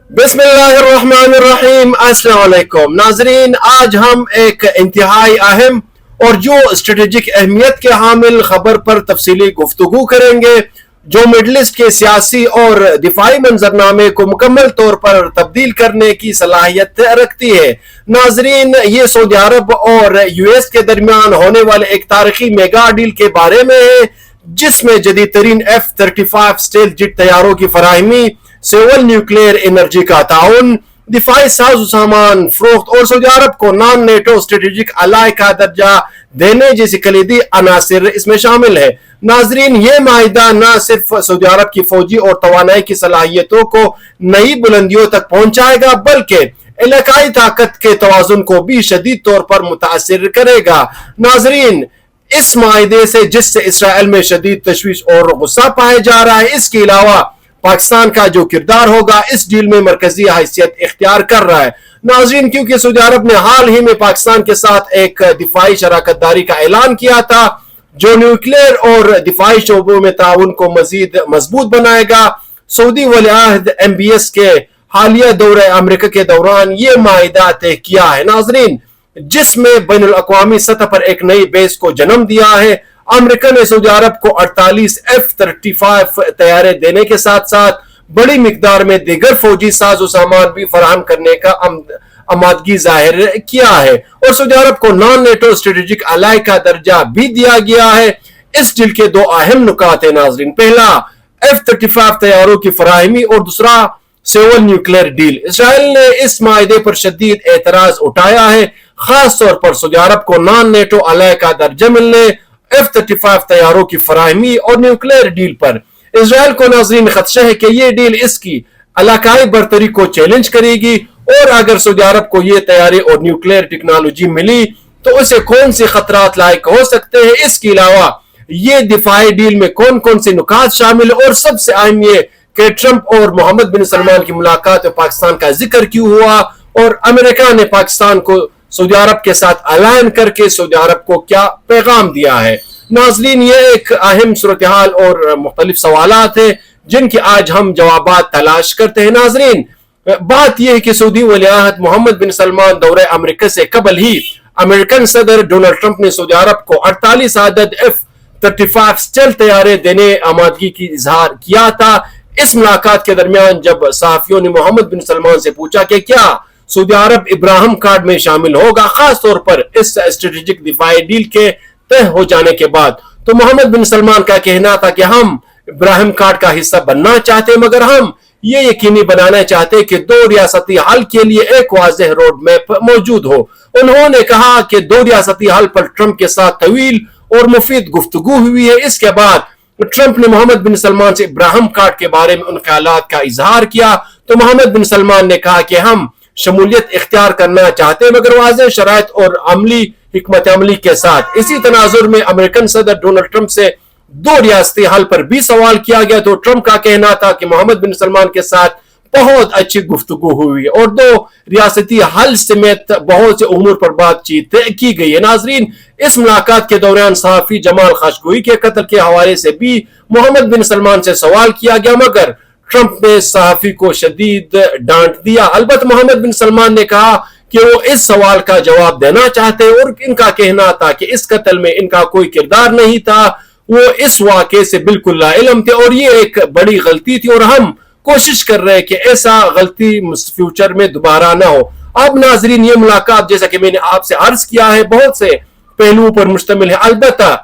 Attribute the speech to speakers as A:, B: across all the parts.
A: बिस्मिल्लाहिर्रहमानिर्रहीम। अस्सलाम वालेकुम नाजरीन, आज हम एक इंतहाई अहम और जो स्ट्रेटेजिक अहमियत के हामिल खबर पर तफसीली गुफ्तगू करेंगे, जो मिडल ईस्ट के सियासी और दिफाई मंजरनामे को मुकम्मल तौर पर तब्दील करने की सलाहियत रखती है। नाजरीन, ये सऊदी अरब और यूएस के दरमियान होने वाले एक तारीखी मेगा डील के बारे में है, जिसमें जदीद तरीन F-35 स्टेल्थ जेट तैयारों की फराहमी, सिविल न्यूक्लियर एनर्जी का ताउन, दिफाई साजो सामान फरोख्त और सऊदी अरब को नॉन नेटो स्ट्रेटेजिक अलाई का दर्जा देने जैसी कलीदी अनासिर इसमें शामिल है। नाजरीन, ये माहिदा न सिर्फ सऊदी अरब की फौजी और तवानाई की सलाहियतों को नई बुलंदियों तक पहुंचाएगा, बल्कि इलाकाई ताकत के तवाजुन को भी शदीद तौर पर मुतासिर करेगा। नाजरीन, इस माहिदे से जिससे इसराइल में शदीद तशवीश और गुस्सा पाया जा रहा है, इसके अलावा पाकिस्तान का जो किरदार होगा इस डील में मरकजी हैसियत इख्तियार कर रहा है। नाज़रीन, क्योंकि सऊदी अरब ने हाल ही में पाकिस्तान के साथ एक दिफाई शराकत दारी का ऐलान किया था, जो न्यूक्लियर और दिफाई शोबों में ताउन को मजीद मजबूत बनाएगा। सऊदी वली-अहद MBS के हालिया दौरे अमेरिका के दौरान ये माहिदा तय किया है। नाज़रीन, जिसमें बैनुल अक़वामी सतह पर एक नई बेस को जन्म दिया है। अमेरिका ने सऊदी अरब को 48 F-35 तैयारे देने के साथ साथ बड़ी मिकदार में दीगर फौजी साजो सामान भी फराहम करने का आमादगी जाहिर किया है और सऊदी अरब को नॉन नेटो स्ट्रेटेजिक अलाई का दर्जा भी दिया गया है। इस डील के दो अहम नुकात हैं नाजरीन। पहला, F-35 तैयारों की फराहमी और दूसरा सिविल न्यूक्लियर डील। इसराइल ने इस माहिदे पर शदीद एतराज उठाया है, खास तौर पर सऊदी अरब को नॉन नेटो अलाई का दर्जा मिलने, F-35 तैयारों की फराहमी और न्यूक्लियर डील पर। इसराइल को नाज़रीन खदशा है कि यह डील इसकी इलाकाई बरतरी को चैलेंज करेगी और अगर सऊदी अरब को यह तैयारी और न्यूक्लियर टेक्नोलॉजी मिली तो उसे कौन से खतरात लायक हो सकते हैं। इसके अलावा ये दिफाई डील में कौन कौन से नुकात शामिल और सबसे अहम ये कि ट्रंप और मोहम्मद बिन सलमान की मुलाकात में पाकिस्तान का जिक्र क्यों हुआ और अमेरिका ने पाकिस्तान को सऊदी अरब के साथ अलायन करके सऊदी अरब को क्या पैगाम दिया है। नाज़रीन, ये एक अहम सूरत हाल और मुख्तलिफ सवालात है जिनकी आज हम जवाबात तलाश करते हैं। नाज़रीन, बात यह है कि सऊदी वली-अहद मोहम्मद बिन सलमान दौरे अमेरिका से कबल ही अमेरिकन सदर डोनाल्ड ट्रंप ने सऊदी अरब को 48 आदद F-35 स्टेल्थ तैयारे देने आमादगी की इजहार किया था। इस मुलाकात के दरमियान जब सहाफियों ने मोहम्मद बिन सलमान से पूछा कि क्या सऊदी अरब इब्राहिम कार्ड में शामिल होगा, खास तौर पर इस स्ट्रेटेजिक दिफाई डील के तय हो जाने के बाद, तो मोहम्मद बिन सलमान का कहना था कि हम इब्राहिम कार्ड का हिस्सा बनना चाहते, मगर हम ये यकीनी बनाना चाहते कि दो रियासती हल के लिए एक वाज़ेह रोड मैप मौजूद हो। उन्होंने कहा कि दो रियासती हल पर ट्रंप के साथ तवील और मुफीद गुफ्तगू हुई है। इसके बाद ट्रंप ने मोहम्मद बिन सलमान से इब्राहिम कार्ड के बारे में उन ख्यालात का इजहार किया, तो मोहम्मद बिन सलमान ने कहा कि हम शमूलियत इख्तियार करना चाहते हैं, मगर वाज़ेह शराइत और अमली हिकमत अमली के साथ। इसी तनाजुर में अमेरिकन सदर डोनाल्ड ट्रंप से दो रियासती हल पर भी सवाल किया गया, तो ट्रंप का कहना था कि मोहम्मद बिन सलमान के साथ बहुत अच्छी गुफ्तगू हुई और दो रियासती हल समेत बहुत से उमूर पर बातचीत की गई है। नाजरीन, इस मुलाकात के दौरान सहाफी जमाल खशोगी के कत्ल के हवाले से भी मोहम्मद बिन सलमान से सवाल किया गया, मगर ट्रंप ने सहाफी को शदीद डांट दिया। अलबत्ता मोहम्मद बिन सलमान ने कहा कि वो इस सवाल का जवाब देना चाहते और इनका कहना था कि इस कत्ल में इनका कोई किरदार नहीं था, वो इस वाक़े से बिल्कुल लाइल्म थे और ये एक बड़ी गलती थी और हम कोशिश कर रहे हैं कि ऐसा गलती फ्यूचर में दोबारा ना हो। अब नाजरीन, ये मुलाकात जैसा कि मैंने आपसे अर्ज किया है बहुत से पहलुओं पर मुश्तमिल है। अलबत्ता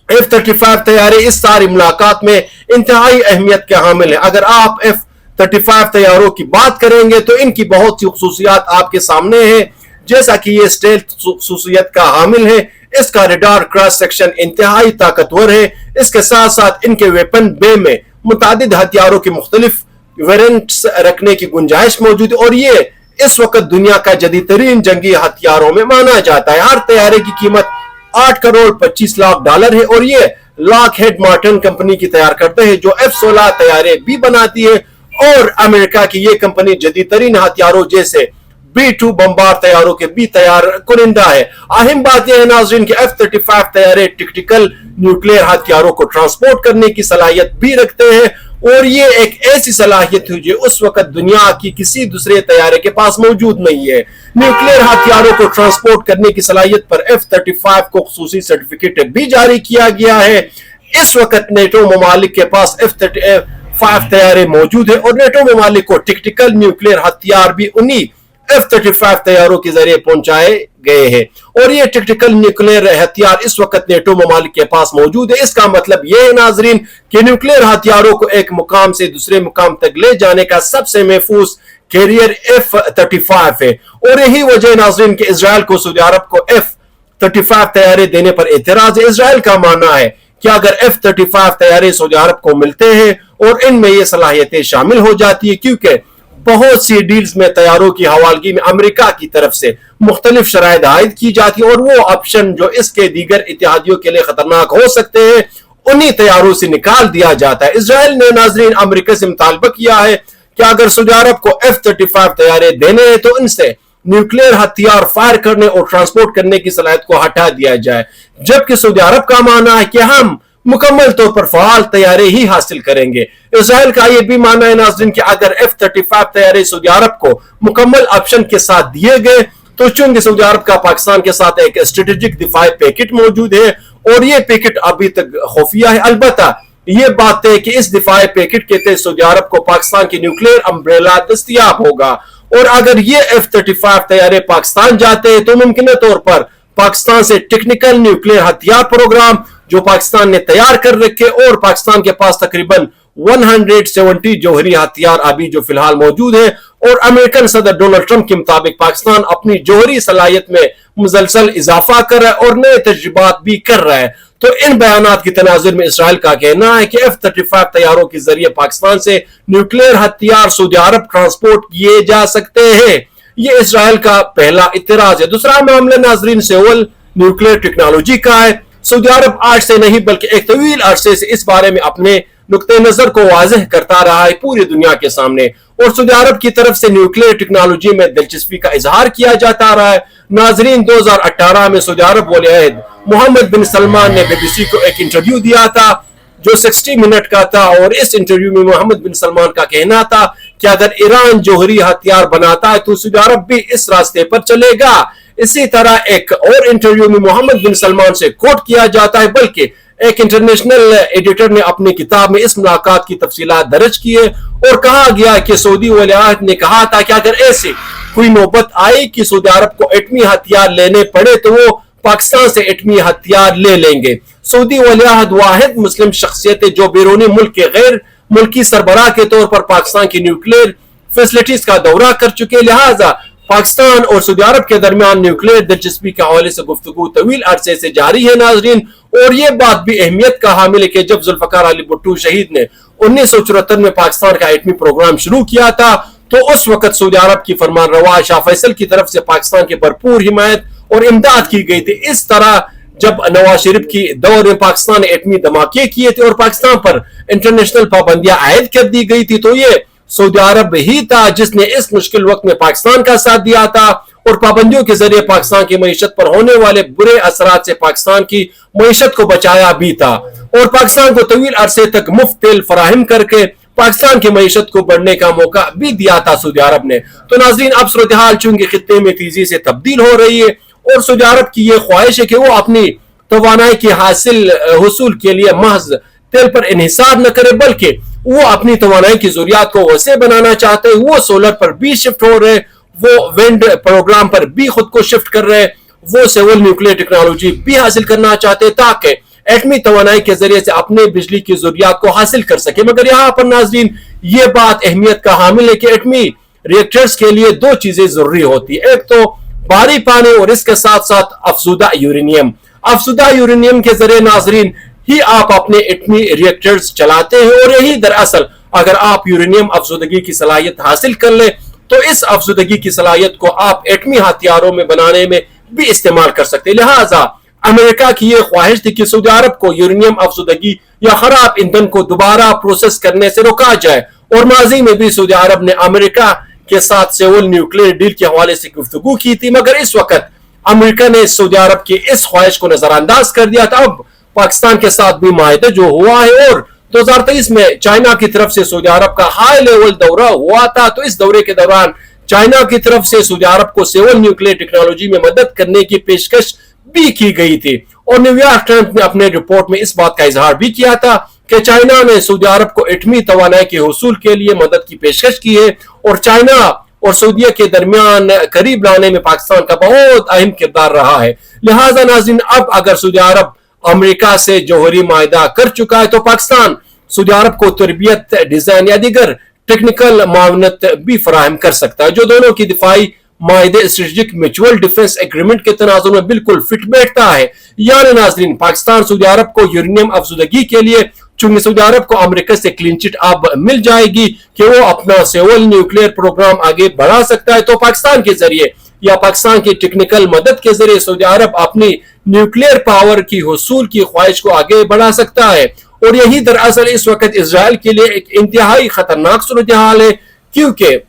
A: F-35 तैयारी इस सारी मुलाकात में इंतहाई अहमियत के हामिल है। अगर आप F-35 तैयारों की बात करेंगे तो इनकी बहुत सी खुसूसियात आपके सामने है, जैसा कि ये स्टेल्थ खुसूसियत का हामिल है। इसका रडार क्रॉस सेक्शन इंतहाई ताकतवर है। इसके साथ साथ इनके वेपन बे में मुतादिद हथियारों के मुख्तलिफ वेरिएंट्स रखने की गुंजाइश मौजूद है और ये इस वक्त दुनिया का जदीद तरीन जंगी हथियारों में माना जाता है। हर तैयारे की कीमत 8 करोड़ 25 लाख डॉलर है और ये लॉकहीड मार्टिन कंपनी की तैयार करते हैं, जो F-16 तैयारे भी बनाती है और अमेरिका की ये कंपनी जदीद तरीन हथियारों जैसे B-2 बम्बार तैयारों के भी तैयार कुनिंदा है। अहम बात यह है नाज़रीन कि F-35 तैयारे टेक्टिकल न्यूक्लियर हथियारों को ट्रांसपोर्ट करने की सलाहियत भी रखते हैं اور یہ ایک ایسی صلاحیت ہے جو اس وقت دنیا کی کسی دوسرے طیارے کے پاس موجود نہیں ہے۔ نیوکلیئر ہتھیاروں کو ٹرانسپورٹ کرنے کی صلاحیت پر F-35 کو خصوصی سرٹیفکیٹ بھی جاری کیا گیا ہے۔ اس وقت نیٹو ممالک کے پاس F-35 طیارے موجود ہیں اور نیٹو ممالک کو ٹیکٹیکل نیوکلیئر ہتھیار بھی انہی F-35 طیاروں کے ذریعے پہنچائے گئے ہیں، اور یہ ٹیکٹیکل نیوکلیئر ہتھیار اس وقت نیٹو ممالک کے پاس موجود ہے۔ اس کا مطلب یہ ہے ناظرین کہ نیوکلیئر ہتھیاروں کو ایک مقام سے دوسرے مقام تک لے جانے کا سب سے محفوظ کیریئر F-35 ہے، اور یہی وجہ ناظرین کہ اسرائیل کو سعودی عرب کو F-35 طیارے دینے پر اعتراض ہے۔ اسرائیل کا ماننا ہے کہ اگر F-35 طیارے سعودی عرب کو ملتے ہیں اور ان میں یہ صلاحیتیں شامل ہو جاتی ہے، کیونکہ بہت سی ڈیلز میں طیاروں کی حوالگی میں امریکہ کی طرف سے مختلف شرائط عائد کی جاتی ہیں، اور وہ آپشن جو اس کے دیگر اتحادیوں کے لیے خطرناک ہو سکتے ہیں انہی طیاروں سے نکال دیا جاتا ہے۔ اسرائیل نے ناظرین امریکہ سے مطالبہ کیا ہے کہ اگر سعودی عرب کو F-35 طیارے دینے ہیں تو ان سے نیوکلیئر ہتھیار فائر کرنے اور ٹرانسپورٹ کرنے کی صلاحیت کو ہٹا دیا جائے، جبکہ سعودی عرب کا ماننا ہے کہ ہم مکمل طور پر فعال طیارے ہی حاصل کریں گے۔ اسرائیل کا یہ بھی ماننا ہے ناظرین کہ اگر F-35 طیارے سعودی عرب کو مکمل آپشن کے ساتھ دیے گئے تو چونکہ سعودی عرب کا پاکستان کے ساتھ ایک اسٹریٹجک دفاعی پیکٹ موجود ہے اور یہ پیکٹ ابھی تک خفیہ ہے، البتہ یہ بات ہے کہ اس دفاعی پیکٹ کے تحت سعودی عرب کو پاکستان کی نیوکلیئر امبریلا دستیاب ہوگا، اور اگر یہ F-35 طیارے پاکستان جاتے ہیں تو ممکنہ طور پر پاکستان سے ٹیکنیکل نیوکلیئر ہتھیار پروگرام جو پاکستان نے تیار کر رکھے، اور پاکستان کے پاس تقریباً 170 جوہری ہتھیار ابھی جو فی الحال موجود ہیں، اور امریکن صدر ڈونلڈ ٹرمپ کے مطابق پاکستان اپنی جوہری صلاحیت میں مسلسل اضافہ کر رہا ہے اور نئے تجربات بھی کر رہا ہے۔ تو ان بیانات کی تناظر میں اسرائیل کا کہنا ہے کہ F-35 طیاروں کے ذریعے پاکستان سے نیوکلیئر ہتھیار سعودی عرب ٹرانسپورٹ کیے جا سکتے ہیں۔ یہ اسرائیل کا پہلا اعتراض ہے۔ دوسرا معاملہ ناظرین سیول نیوکلیئر ٹیکنالوجی کا ہے۔ سعودی عرب آج سے نہیں بلکہ ایک طویل عرصے سے اس بارے میں اپنے نقطہ نظر کو واضح کرتا رہا ہے پوری دنیا کے سامنے، اور سعودی عرب کی طرف سے نیوکلیئر ٹیکنالوجی میں دلچسپی کا اظہار کیا جاتا رہا ہے۔ ناظرین 2018 میں سعودی عرب ولی عہد محمد بن سلمان نے BBC کو ایک انٹرویو دیا تھا جو 60 منٹ کا تھا، اور اس انٹرویو میں محمد بن سلمان کا کہنا تھا کہ اگر ایران جوہری ہتھیار بناتا ہے تو سعودی عرب بھی اس راستے پر چلے گا۔ اسی طرح ایک اور انٹرویو میں محمد بن سلمان سے کوٹ کیا جاتا ہے، بلکہ ایک انٹرنیشنل ایڈیٹر نے اپنی کتاب میں اس ملاقات کی تفصیلات درج کی ہے، اور کہا گیا کہ سعودی ولی عہد نے کہا تھا کہ اگر ایسی کوئی نوبت آئی کہ سعودی عرب کو ایٹمی ہتھیار لینے پڑے تو وہ پاکستان سے ایٹمی ہتھیار لے لیں گے۔ سعودی ولی عہد واحد مسلم شخصیت ہے جو بیرونی ملک کے غیر ملکی سربراہ کے طور پر پاکستان کی نیوکلیئر فیسلٹیز کا دورہ کر چکے، لہٰذا پاکستان اور سعودی عرب کے درمیان نیوکلیئر دلچسپی کے حوالے سے گفتگو طویل عرصے سے جاری ہے ناظرین، اور یہ بات بھی اہمیت کا حامل ہے کہ جب ذوالفقار علی بھٹو شہید نے 1974 میں پاکستان کا ایٹمی پروگرام شروع کیا تھا تو اس وقت سعودی عرب کی فرمان روا شاہ فیصل کی طرف سے پاکستان کی بھرپور حمایت اور امداد کی گئی تھی۔ اس طرح جب نواز شریف کی دور میں پاکستان نے ایٹمی دھماکے کیے تھے اور پاکستان پر انٹرنیشنل پابندیاں عائد کر دی گئی تھی تو یہ سعودی عرب ہی تھا جس نے اس مشکل وقت میں پاکستان کا ساتھ دیا تھا، اور پابندیوں کے ذریعے پاکستان کی معیشت پر ہونے والے برے اثرات سے پاکستان کی معیشت کو بچایا بھی تھا، اور پاکستان کو طویل عرصے تک مفت تیل فراہم کر کے پاکستان کی معیشت کو بڑھنے کا موقع بھی دیا تھا سعودی عرب نے۔ تو ناظرین اب صورتحال چونکہ خطے میں تیزی سے تبدیل ہو رہی ہے اور سعودی عرب کی یہ خواہش ہے کہ وہ اپنی توانائی کے حصول کے لیے محض تیل پر انحصار نہ کرے بلکہ وہ اپنی توانائی کی ضروریات کو وسیع بنانا چاہتے ہیں۔ وہ سولر پر بھی شفٹ ہو رہے، وہ وینڈ پروگرام پر بھی خود کو شفٹ کر رہے، وہ سیول نیوکلیئر ٹیکنالوجی بھی حاصل کرنا چاہتے ہیں تاکہ ایٹمی توانائی کے ذریعے سے اپنے بجلی کی ضروریات کو حاصل کر سکے۔ مگر یہاں پر ناظرین یہ بات اہمیت کا حامل ہے کہ ایٹمی ریئیکٹرز کے لیے دو چیزیں ضروری ہوتی ہیں، ایک تو بھاری پانی اور اس کے ساتھ ساتھ افزودہ یورینیم۔ افزودہ یورینیم کے ذریعے ناظرین ہی آپ اپنے ایٹمی ریئیکٹرز چلاتے ہیں، اور یہی دراصل اگر آپ یورینیم افزودگی کی صلاحیت حاصل کر لیں تو اس افزودگی کی صلاحیت کو آپ ایٹمی ہتھیاروں میں بنانے میں بھی استعمال کر سکتے ہیں۔ لہٰذا امریکہ کی یہ خواہش تھی کہ سعودی عرب کو یورینیم افزودگی یا خراب ایندھن کو دوبارہ پروسیس کرنے سے روکا جائے، اور ماضی میں بھی سعودی عرب نے امریکہ کے ساتھ سیول نیوکلیئر ڈیل کے حوالے سے گفتگو کی تھی، مگر اس وقت امریکہ نے سعودی عرب کی اس خواہش کو نظر انداز کر دیا تھا۔ اب پاکستان کے ساتھ بھی معاہدہ جو ہوا ہے اور 2023 में चाइना की तरफ से सऊदी अरब का हाई लेवल दौरा हुआ था। तो इस दौरे के दौरान चाइना की तरफ से सऊदी अरब को सिविल न्यूक्लियर टेक्नोलॉजी में मदद करने की पेशकश भी की गई थी। और न्यूयॉर्क टाइम्स ने अपने रिपोर्ट में इस बात का इजहार भी किया था कि चाइना ने सऊदी अरब को एटमी तवानाई के हुसूल के लिए मदद की पेशकश की है और चाइना और सऊदीया के दरमियान करीब लाने में पाकिस्तान का बहुत अहम किरदार रहा है। लिहाजा नाज़रीन, अब अगर सऊदी अरब अमेरिका से जौहरी माहिदा कर चुका है तो पाकिस्तान सऊदी अरब को तरबियत, डिजाइन या दीगर टेक्निकल मावनत भी फराहम कर सकता है, जो दोनों की दिफाई माहिदे स्ट्रेटेजिक म्यूचुअल डिफेंस एग्रीमेंट के तनाजुर में बिल्कुल फिट बैठता है। यानी नाज़रीन, पाकिस्तान सऊदी अरब को यूरेनियम अफजुदगी के लिए, चूंकि सऊदी अरब को अमेरिका से क्लीन चिट अब मिल जाएगी कि वो अपना सिविल न्यूक्लियर प्रोग्राम आगे बढ़ा सकता है, तो पाकिस्तान के जरिए या पाकिस्तान की टेक्निकल मदद के जरिए सऊदी अरब अपनी न्यूक्लियर पावर की हुसूल की ख्वाहिश को आगे बढ़ा सकता है। और यही दरअसल इस वक्त इजराइल के लिए एक इंतहाई खतरनाक सूरत हाल है, क्योंकि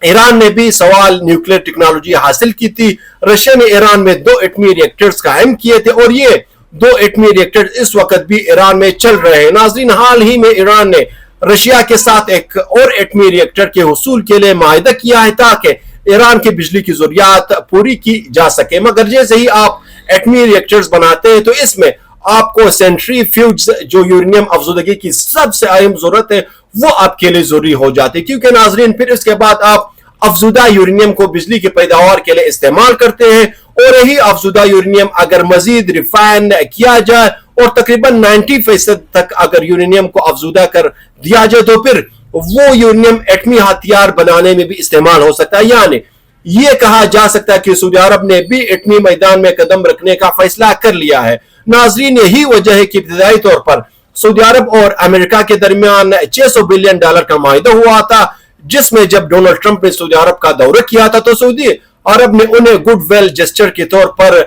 A: ईरान ने भी सवाल न्यूक्लियर टेक्नोलॉजी हासिल की थी। रशिया ने ईरान में 2 एटमी रिएक्टर्स कायम किए थे और ये 2 एटमी रिएक्टर्स इस वक्त भी ईरान में चल रहे हैं। नाज़रीन, हाल ही में ईरान ने रशिया के साथ एक और एटमी रिएक्टर के हुसूल के लिए माहिदा किया है ताकि ईरान की बिजली की जरूरियात पूरी की जा सके। मगर जैसे ही आप एटमी रिएक्टर्स बनाते हैं तो इसमें आपको सेंट्रीफ्यूज, जो यूरेनियम अफजुदगी की सबसे अहम जरूरत है, वो आपके लिए जरूरी हो जाती है, क्योंकि नाजरीन फिर इसके बाद आप अफजुदा यूरेनियम को बिजली की पैदावार के लिए इस्तेमाल करते हैं और यही अफजुदा यूरेनियम अगर मजीद रिफाइन किया जाए और तकरीबन 90% तक अगर यूरेनियम को अफजुदा कर दिया जाए तो फिर वो यूरेनियम एटमी हथियार बनाने में भी इस्तेमाल हो सकता है। यानी ये कहा जा सकता है कि सऊदी अरब ने भी एटमी मैदान में कदम रखने का फैसला कर लिया है। नाजरीन, यही वजह है कि इब्तदाई तौर पर सऊदी अरब और अमेरिका के दरमियान $600 बिलियन का माहिदा हुआ था, जिसमें जब डोनाल्ड ट्रंप ने सऊदी अरब का दौरा किया था तो सऊदी अरब ने उन्हें गुडविल जेस्चर के तौर पर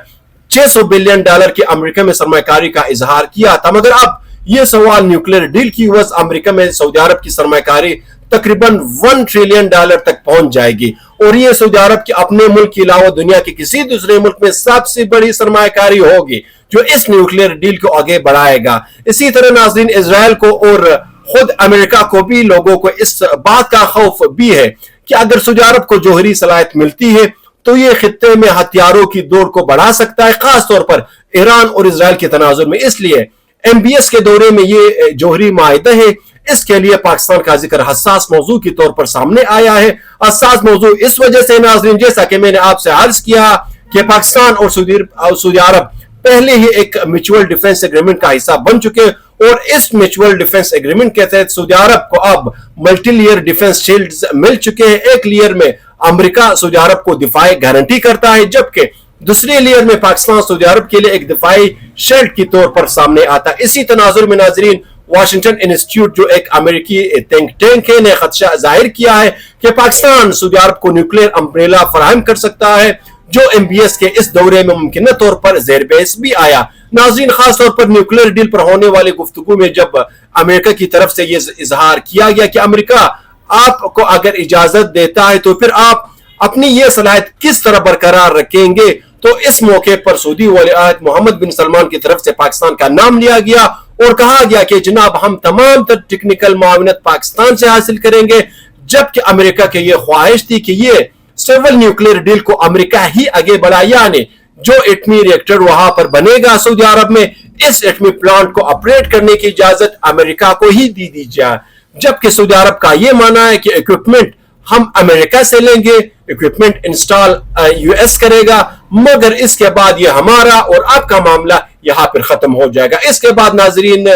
A: $600 बिलियन की अमेरिका में सरमाकारी का इजहार किया था। मगर अब यह सवाल न्यूक्लियर डील की वजह अमेरिका में सऊदी अरब की सरमाकारी तकरीबन $1 ट्रिलियन तक पहुंच जाएगी और ये सऊदी अरब के अपने मुल्क के अलावा दुनिया के किसी दूसरे मुल्क में सबसे बड़ी सरमाकारी होगी जो इस न्यूक्लियर डील को आगे बढ़ाएगा। इसी तरह नाज़रीन, इजराइल को और खुद अमेरिका को भी लोगों को इस बात का खौफ भी है कि अगर सऊदी अरब को जौहरी सलाहियत मिलती है तो ये खित्ते में हथियारों की दौड़ को बढ़ा सकता है, खास तौर पर ईरान और इजराइल के तनाजुर में। इसलिए MBS के दौरे में ये जौहरी माहिदा है, इसके लिए पाकिस्तान का जिक्र हसास मौजू के तौर पर सामने आया है। हसास मौजू इस वजह से नाज़रीन, जैसा कि मैंने आपसे अर्ज किया कि पाकिस्तान और सऊदी अरब पहले ही एक म्यूचुअल डिफेंस एग्रीमेंट का हिस्सा बन चुके और इस म्यूचुअल डिफेंस एग्रीमेंट के तहत सऊदी अरब को अब मल्टी लेयर डिफेंस शील्ड्स मिल चुके हैं। एक लेयर में अमेरिका सऊदी अरब को दिफाई गारंटी करता है, जबकि दूसरे लेयर में पाकिस्तान सऊदी अरब के लिए एक दिफाई शील्ड के तौर पर सामने आता है। इसी तनाजुर में नाजरीन, वाशिंगटन इंस्टीट्यूट जो एक अमेरिकी थिंक टैंक है ने खदशा जाहिर किया है कि पाकिस्तान सऊदी अरब को न्यूक्लियर अम्ब्रेला फराहम कर सकता है, जो MBS के इस दौरे में मुमकिन तौर पर ज़ेर बहस भी आया। नाज़रीन, खास तौर पर न्यूक्लियर डील पर होने वाली गुफ्तगू में जब अमेरिका की तरफ से यह इजहार किया गया कि अमेरिका आपको अगर इजाजत देता है तो फिर आप अपनी यह सलाहियत किस तरह बरकरार रखेंगे, तो इस मौके पर सऊदी वली-अहद मोहम्मद बिन सलमान की तरफ से पाकिस्तान का नाम लिया गया और कहा गया कि जनाब हम तमाम तर टेक्निकल मावनत पाकिस्तान से हासिल करेंगे, जबकि अमेरिका की यह ख्वाहिश थी कि ये सिविल न्यूक्लियर डील को अमेरिका ही आगे बढ़ाए, यानी जो एटमी रिएक्टर वहां पर बनेगा सऊदी अरब में, इस एटमी प्लांट को ऑपरेट करने की इजाजत अमेरिका को ही दी जाए। जबकि सऊदी अरब का यह मानना है कि इक्विपमेंट हम अमेरिका से लेंगे, इक्विपमेंट इंस्टॉल US करेगा, मगर इसके बाद यह हमारा और आपका मामला यहां पर खत्म हो जाएगा। इसके बाद नाजरीन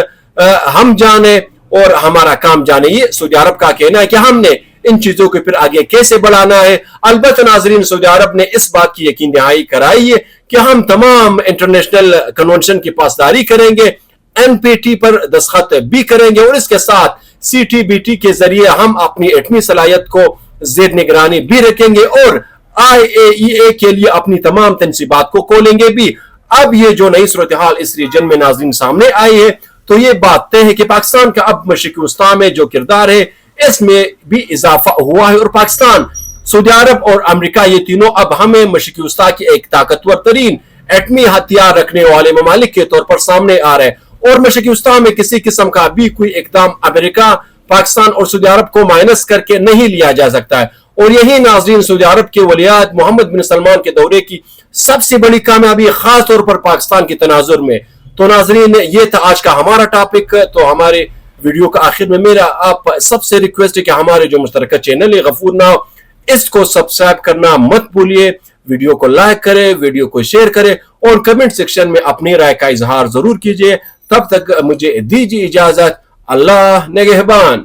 A: हम जाने और हमारा काम जाने, ये सऊदी अरब का कहना है कि हमने इन चीजों को फिर आगे कैसे बढ़ाना है। अलबत्ता नाजरीन, सऊदी अरब ने इस बात की यकीन दहाई कराई है कि हम तमाम इंटरनेशनल कन्वेंशन की पासदारी करेंगे, NPT पर दस्तखत भी करेंगे और इसके साथ CTBT के जरिए हम अपनी एटमी सलाहियत को जेर निगरानी भी रखेंगे और IAEA के लिए अपनी तमाम तनसीबात को खोलेंगे भी। अब ये जो नई सूरत हाल इस रीजन में नाज़रीन सामने आई है, तो ये बात तय है कि पाकिस्तान का अब मशरिक़ी वस्ता में जो किरदार है इसमें भी इजाफा हुआ है और पाकिस्तान, सऊदी अरब और अमेरिका ये तीनों अब हमें मशरिक़ी वस्ता की एक ताकतवर तरीन एटमी हथियार रखने वाले ममालिक के तौर पर सामने आ रहे हैं اور مشرقی وسطی میں کسی قسم کا بھی کوئی اقدام امریکہ، پاکستان اور سعودی عرب کو مائنس کر کے نہیں لیا جا سکتا ہے۔ اور یہی ناظرین سعودی عرب کے ولیعہد محمد بن سلمان کے دورے کی سب سے بڑی کامیابی، خاص طور پر پاکستان کے تناظر میں۔ تو ناظرین یہ تھا آج کا ہمارا ٹاپک۔ تو ہمارے ویڈیو کا آخر میں میرا آپ سب سے ریکویسٹ ہے کہ ہمارے جو مشترکہ چینل ہے غفور ناؤ، اس کو سبسکرائب کرنا مت بھولیے، ویڈیو کو لائک کرے، ویڈیو کو شیئر کرے اور کمنٹ سیکشن میں اپنی رائے کا اظہار ضرور کیجیے۔ تب تک مجھے دیجیے اجازت، اللہ نگہبان۔